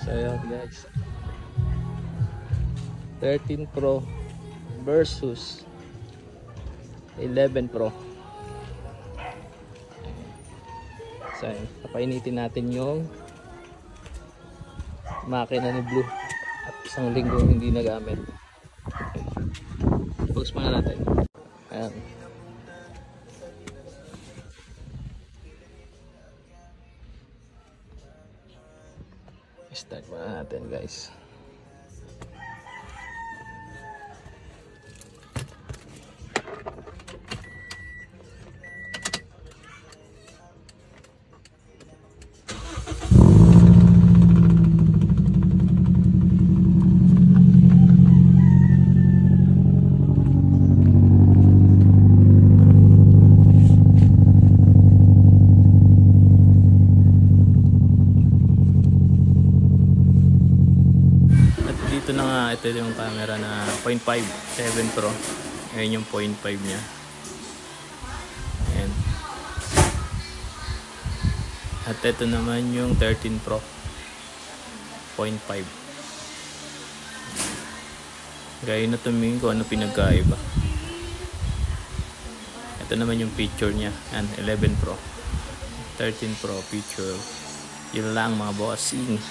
So yun guys, 13 Pro versus 11 Pro. So yun, papainitin natin yung makina ni Blue at isang linggo hindi nagamit. Pause muna natin. Ayan. Start muna natin guys. Ito na nga, ito yung camera na 0.5 7 Pro. Ayan yung 0.5 nya. Ayan. At ito naman yung 13 Pro 0.5. Gaya na tumingin ko ano pinagkaiba. Ito naman yung picture nya. Ayan, 11 Pro 13 Pro picture. Yun lang mga bossing.